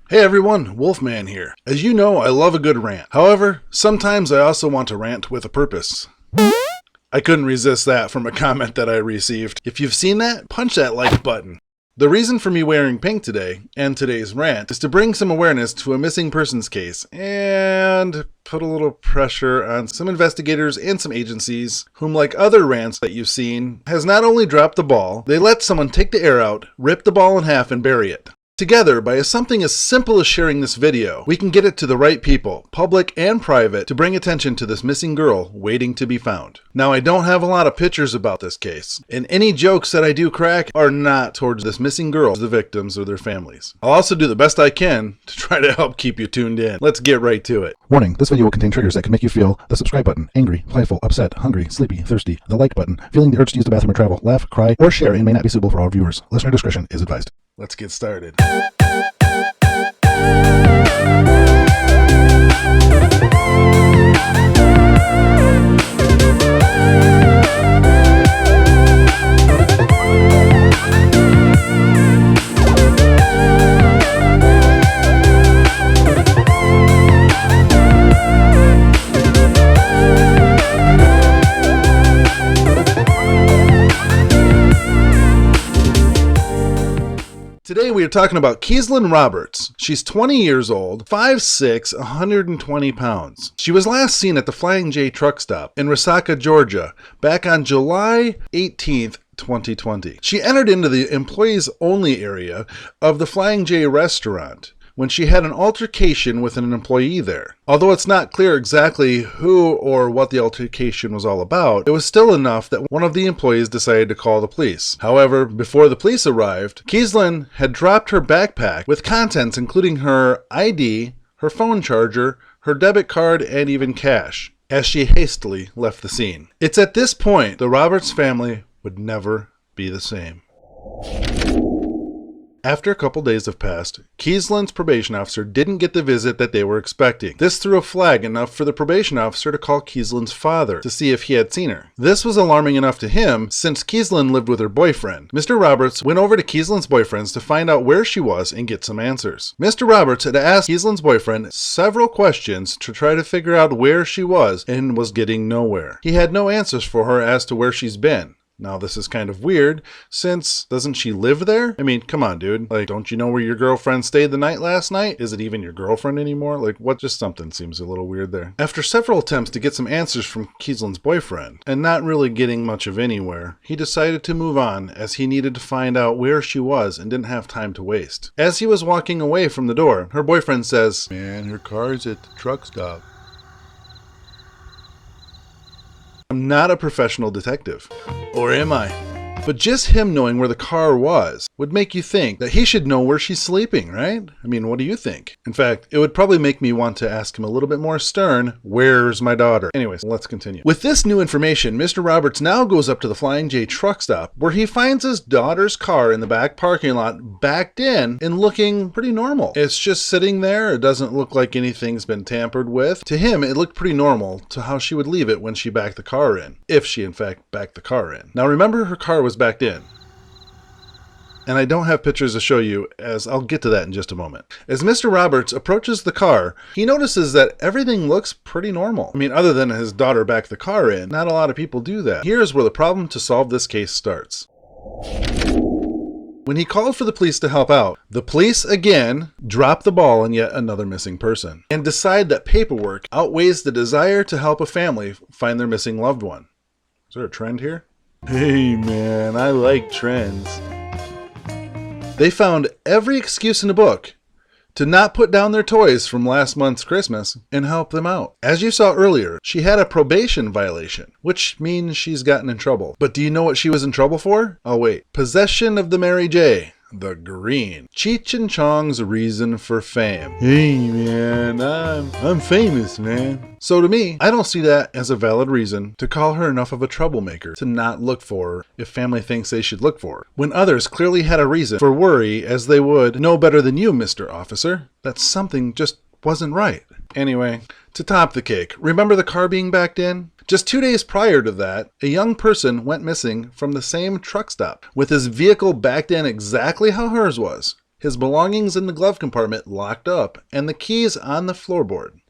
Hey everyone, Wolfman here. As you know, I love a good rant. However, sometimes I also want to rant with a purpose. I couldn't resist that from a comment that I received. If you've seen that, punch that like button. The reason for me wearing pink today, and today's rant, is to bring some awareness to a missing persons case, and put a little pressure on some investigators and some agencies, whom like other rants that you've seen, has not only dropped the ball, they let someone take the air out, rip the ball in half, and bury it. Together, by something as simple as sharing this video, we can get it to the right people, public and private, to bring attention to this missing girl waiting to be found. Now, I don't have a lot of pictures about this case, and any jokes that I do crack are not towards this missing girl, the victims, or their families. I'll also do the best I can to try to help keep you tuned in. Let's get right to it. Warning, this video will contain triggers that can make you feel the subscribe button, angry, playful, upset, hungry, sleepy, thirsty, the like button, feeling the urge to use the bathroom or travel, laugh, cry, or share, and may not be suitable for all viewers. Listener discretion is advised. Let's get started. Today we are talking about Keeslyn Roberts. She's 20 years old, 5'6", 120 pounds. She was last seen at the Flying J truck stop in Resaca, Georgia, back on July 18th, 2020. She entered into the employees only area of the Flying J restaurant when she had an altercation with an employee there. Although it's not clear exactly who or what the altercation was all about, it was still enough that one of the employees decided to call the police. However, before the police arrived, Keeslyn had dropped her backpack with contents including her ID, her phone charger, her debit card, and even cash, as she hastily left the scene. It's at this point the Roberts family would never be the same. After a couple days have passed, Keeslyn's probation officer didn't get the visit that they were expecting. This threw a flag enough for the probation officer to call Keeslyn's father to see if he had seen her. This was alarming enough to him since Keeslyn lived with her boyfriend. Mr. Roberts went over to Keeslyn's boyfriend's to find out where she was and get some answers. Mr. Roberts had asked Keeslyn's boyfriend several questions to try to figure out where she was and was getting nowhere. He had no answers for her as to where she's been. Now, this is kind of weird, since doesn't she live there? I mean, come on, dude. Like, don't you know where your girlfriend stayed the night last night? Is it even your girlfriend anymore? Like, what? Just something seems a little weird there. After several attempts to get some answers from Keeslyn's boyfriend, and not really getting much of anywhere, he decided to move on as he needed to find out where she was and didn't have time to waste. As he was walking away from the door, her boyfriend says, "Man, her car's at the truck stop." I'm not a professional detective. Or am I? But just him knowing where the car was would make you think that he should know where she's sleeping, right? I mean, what do you think? In fact, it would probably make me want to ask him a little bit more stern, where's my daughter? Anyways, let's continue. With this new information, Mr. Roberts now goes up to the Flying J truck stop where he finds his daughter's car in the back parking lot backed in and looking pretty normal. It's just sitting there. It doesn't look like anything's been tampered with. To him, it looked pretty normal to how she would leave it when she backed the car in, if she in fact backed the car in. Now remember, her car was backed in. And I don't have pictures to show you, as I'll get to that in just a moment. As Mr. Roberts approaches the car, he notices that everything looks pretty normal. I mean, other than his daughter backed the car in, not a lot of people do that. Here's where the problem to solve this case starts. When he called for the police to help out, the police again drop the ball on yet another missing person and decide that paperwork outweighs the desire to help a family find their missing loved one. Is there a trend here? Hey man, I like trends. They found every excuse in the book to not put down their toys from last month's Christmas and help them out. As you saw earlier, she had a probation violation, which means she's gotten in trouble. But do you know what she was in trouble for? Oh wait, possession of the Mary J. The green. Cheech and Chong's reason for fame. Hey man, I'm famous, man. So to me, I don't see that as a valid reason to call her enough of a troublemaker to not look for her if family thinks they should look for her, when others clearly had a reason for worry, as they would know better than you, Mr. Officer, that something just wasn't right. Anyway, to top the cake, remember the car being backed in? Just 2 days prior to that, a young person went missing from the same truck stop with his vehicle backed in exactly how hers was. his belongings in the glove compartment locked up, and the keys on the floorboard.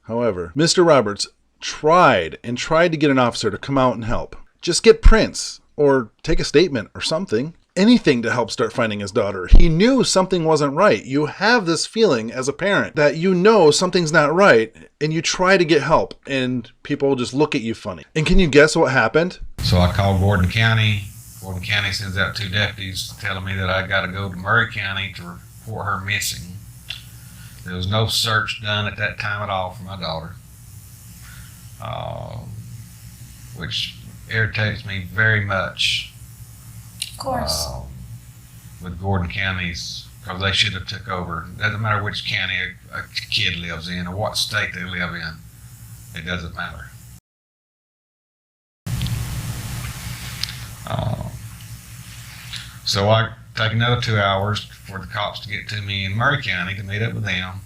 However, Mr. Roberts tried to get an officer to come out and help. Just get prints, or take a statement, or something. Anything to help start finding his daughter. He knew something wasn't right. You have this feeling as a parent that you know something's not right, and you try to get help, and people just look at you funny. And can you guess what happened? So I called Gordon County. Gordon County sends out 2 deputies telling me that I got to go to Murray County to report her missing. There was no search done at that time at all for my daughter, which irritates me very much. Of course. With Gordon County's, because they should have took over. It doesn't matter which county a kid lives in or what state they live in. It doesn't matter. So I take another 2 hours for the cops to get to me in Murray County to meet up with them.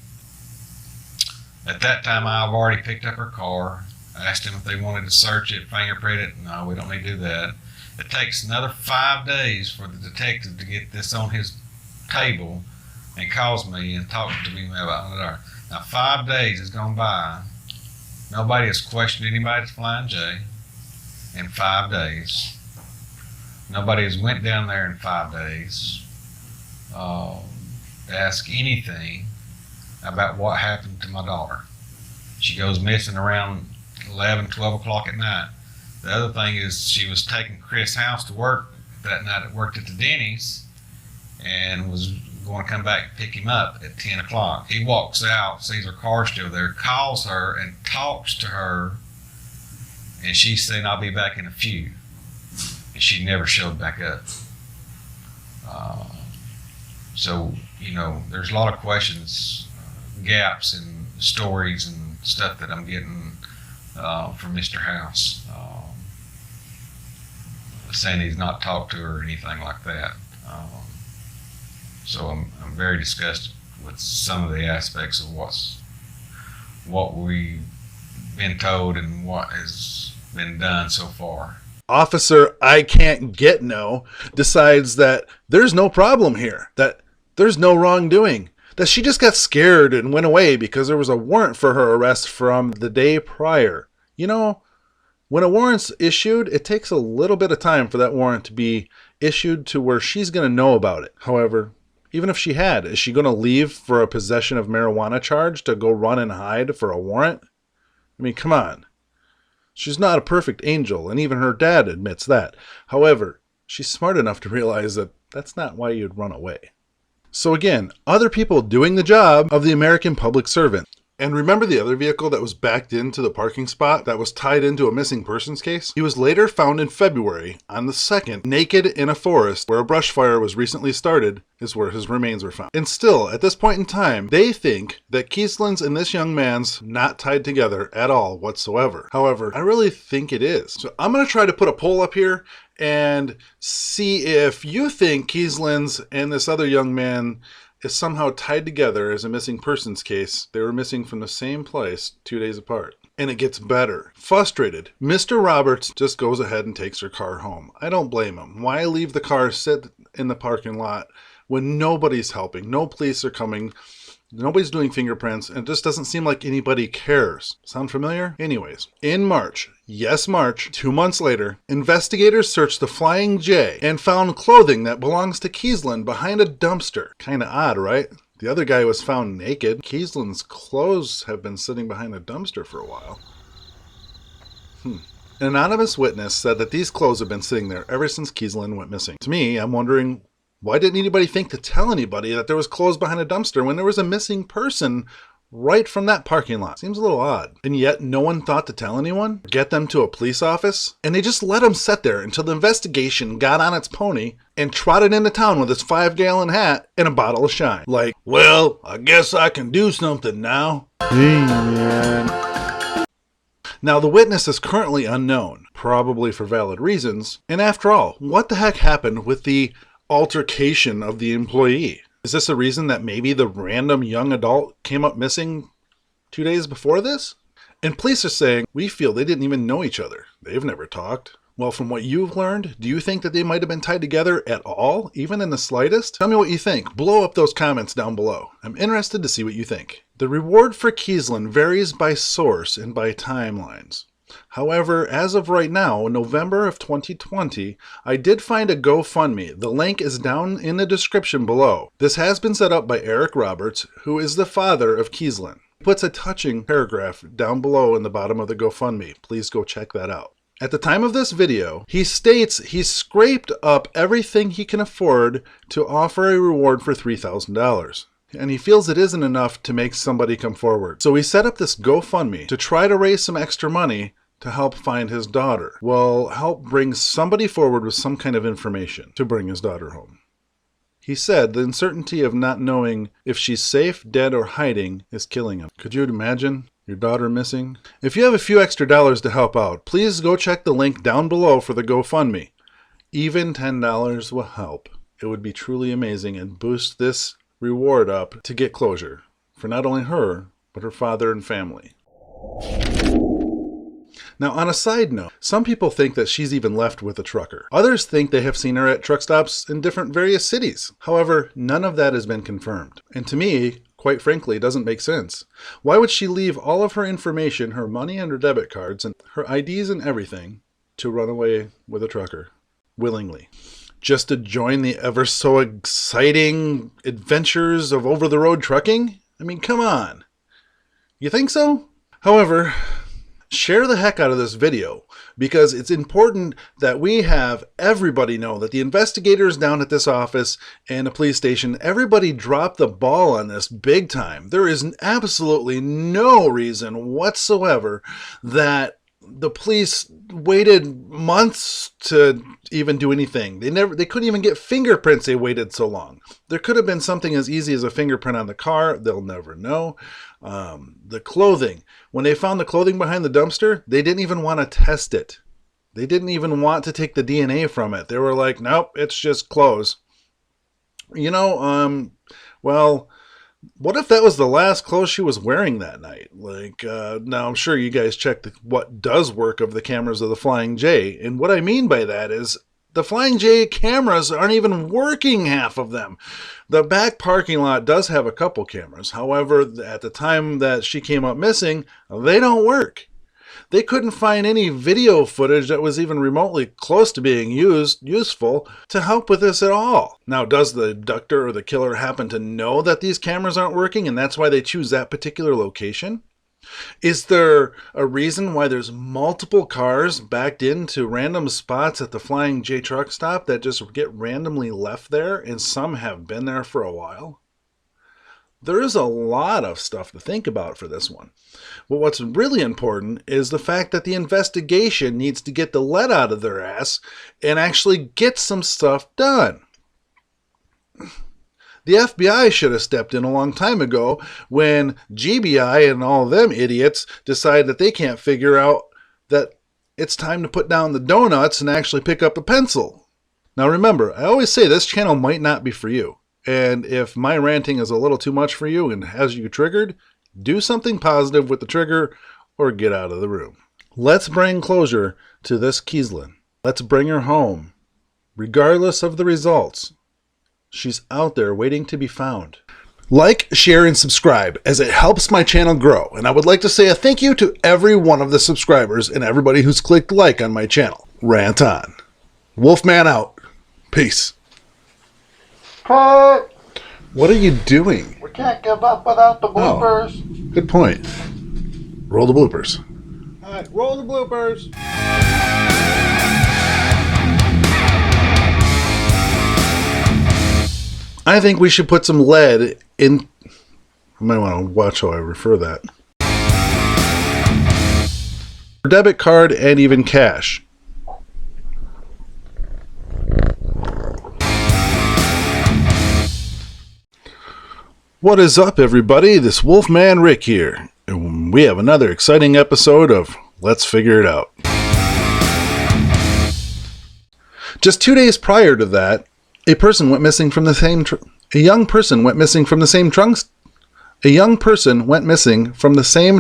At that time, I've already picked up her car. I asked them if they wanted to search it, fingerprint it. No, we don't need to do that. It takes another 5 days for the detective to get this on his table and calls me and talks to me about it. Now 5 days has gone by. Nobody has questioned anybody's flying J in 5 days. Nobody has went down there in 5 days to ask anything about what happened to my daughter. She goes missing around 11, 12 o'clock at night. The other thing is she was taking Chris House to work that night. It worked at the Denny's and was going to come back and pick him up at 10 o'clock. He walks out, sees her car still there, calls her and talks to her, and she's saying, "I'll be back in a few." And she never showed back up. So, you know, there's a lot of questions, gaps in stories and stuff that I'm getting from Mr. House. Saying he's not talked to her or anything like that. So I'm very disgusted with some of the aspects of what we've been told and what has been done so far. Officer I Can't Get No decides that there's no problem here, that there's no wrongdoing, that she just got scared and went away because there was a warrant for her arrest from the day prior. You know, when a warrant's issued, it takes a little bit of time for that warrant to be issued to where she's going to know about it. However, even if she had, is she going to leave for a possession of marijuana charge to go run and hide for a warrant? I mean, come on. She's not a perfect angel, and even her dad admits that. However, she's smart enough to realize that that's not why you'd run away. So again, other people doing the job of the American public servant. And remember the other vehicle that was backed into the parking spot that was tied into a missing persons case? He was later found in February on the 2nd, naked in a forest where a brush fire was recently started, is where his remains were found. And still, at this point in time, they think that Keeslyn's and this young man's not tied together at all whatsoever. However, I really think it is. So I'm going to try to put a poll up here and see if you think Keeslyn's and this other young man is somehow tied together as a missing persons case. They were missing from the same place 2 days apart. And it gets better. Frustrated, Mr. Roberts just goes ahead and takes her car home. I don't blame him. Why leave the car sit in the parking lot when nobody's helping? No police are coming. Nobody's doing fingerprints, and it just doesn't seem like anybody cares. Sound familiar? Anyways, in March, yes March, 2 months later, investigators searched the Flying J and found clothing that belongs to Keeslyn behind a dumpster. Kinda odd, right? The other guy was found naked. Keeslyn's clothes have been sitting behind a dumpster for a while. An anonymous witness said that these clothes have been sitting there ever since Keeslyn went missing. To me, I'm wondering, why didn't anybody think to tell anybody that there was clothes behind a dumpster when there was a missing person right from that parking lot? Seems a little odd. And yet no one thought to tell anyone? Get them to a police office? And they just let him sit there until the investigation got on its pony and trotted into town with his 5-gallon hat and a bottle of shine. Like, well, I guess I can do something now. Amen. Now, the witness is currently unknown, probably for valid reasons. And after all, what the heck happened with the altercation of the employee? Is this a reason that maybe the random young adult came up missing 2 days before this? And police are saying, we feel they didn't even know each other. They've never talked. Well, from what you've learned, do you think that they might have been tied together at all, even in the slightest? Tell me what you think. Blow up those comments down below. I'm interested to see what you think. The reward for Keeslyn varies by source and by timelines. However, as of right now, November of 2020, I did find a GoFundMe. The link is down in the description below. This has been set up by Eric Roberts, who is the father of Keeslyn. He puts a touching paragraph down below in the bottom of the GoFundMe. Please go check that out. At the time of this video, he states he's scraped up everything he can afford to offer a reward for $3,000. And he feels it isn't enough to make somebody come forward. So he set up this GoFundMe to try to raise some extra money to help find his daughter. Well, help bring somebody forward with some kind of information to bring his daughter home. He said the uncertainty of not knowing if she's safe, dead, or hiding is killing him. Could you imagine your daughter missing? If you have a few extra dollars to help out, please go check the link down below for the GoFundMe. Even $10 will help. It would be truly amazing and boost this reward up to get closure for not only her, but her father and family. Now, on a side note, some people think that she's even left with a trucker. Others think they have seen her at truck stops in different various cities. However, none of that has been confirmed. And to me, quite frankly, it doesn't make sense. Why would she leave all of her information, her money and her debit cards, and her IDs and everything, to run away with a trucker willingly? Just to join the ever so exciting adventures of over-the-road trucking? I mean, come on. You think so? However, share the heck out of this video, because it's important that we have everybody know that the investigators down at this office and the police station, everybody dropped the ball on this big time. There is absolutely no reason whatsoever that the police waited months to even do anything. They couldn't even get fingerprints. They waited so long. There could have been something as easy as a fingerprint on the car. They'll never know. The clothing. When they found the clothing behind the dumpster, they didn't even want to test it. They didn't even want to take the DNA from it. They were like, nope, it's just clothes. You know, well, what if that was the last clothes she was wearing that night? Like, now I'm sure you guys checked what does work of the cameras of the Flying J. And what I mean by that is the Flying J cameras aren't even working, half of them. The back parking lot does have a couple cameras. However, at the time that she came up missing, they don't work. They couldn't find any video footage that was even remotely close to being useful to help with this at all. Now, does the abductor or the killer happen to know that these cameras aren't working and that's why they choose that particular location? Is there a reason why there's multiple cars backed into random spots at the Flying J truck stop that just get randomly left there, and some have been there for a while? There is a lot of stuff to think about for this one. But what's really important is the fact that the investigation needs to get the lead out of their ass and actually get some stuff done. The FBI should have stepped in a long time ago when GBI and all them idiots decide that they can't figure out that it's time to put down the donuts and actually pick up a pencil. Now remember, I always say this channel might not be for you. And if my ranting is a little too much for you and has you triggered, do something positive with the trigger or get out of the room. Let's bring closure to this Keeslyn. Let's bring her home. Regardless of the results, she's out there waiting to be found. Like, share, and subscribe as it helps my channel grow. And I would like to say a thank you to every one of the subscribers and everybody who's clicked like on my channel. Rant on. Wolfman out. Peace. Cut! What are you doing? We can't give up without the bloopers. Oh, good point. Roll the bloopers. All right, roll the bloopers. I think we should put some lead in. I might want to watch how I refer that. Debit card and even cash. What is up, everybody? This WolfmanRick here. And we have another exciting episode of Let's Figure It Out. Just 2 days prior to that, a young person went missing from the same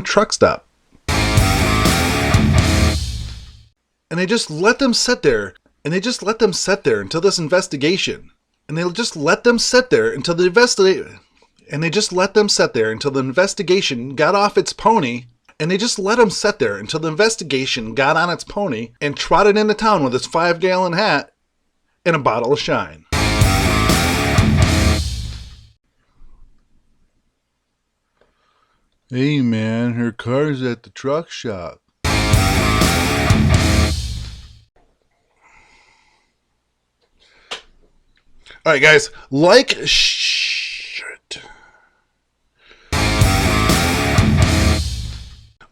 truck stop. And they just let them sit there. And they just let them sit there until this investigation. And they just let them sit there until the investigation got off its pony. And they just let them sit there until the investigation got on its pony and trotted into town with its 5-gallon hat and a bottle of Shine. Hey man, her car's at the truck shop. Alright guys,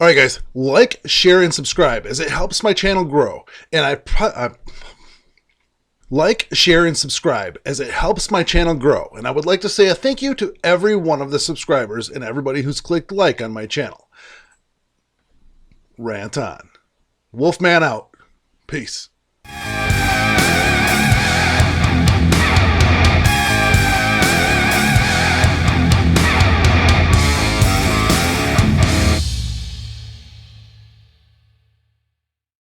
Alright guys, like, share, and subscribe as it helps my channel grow. And like, share, and subscribe as it helps my channel grow. And I would like to say a thank you to every one of the subscribers and everybody who's clicked like on my channel. Rant on. Wolfman out. Peace.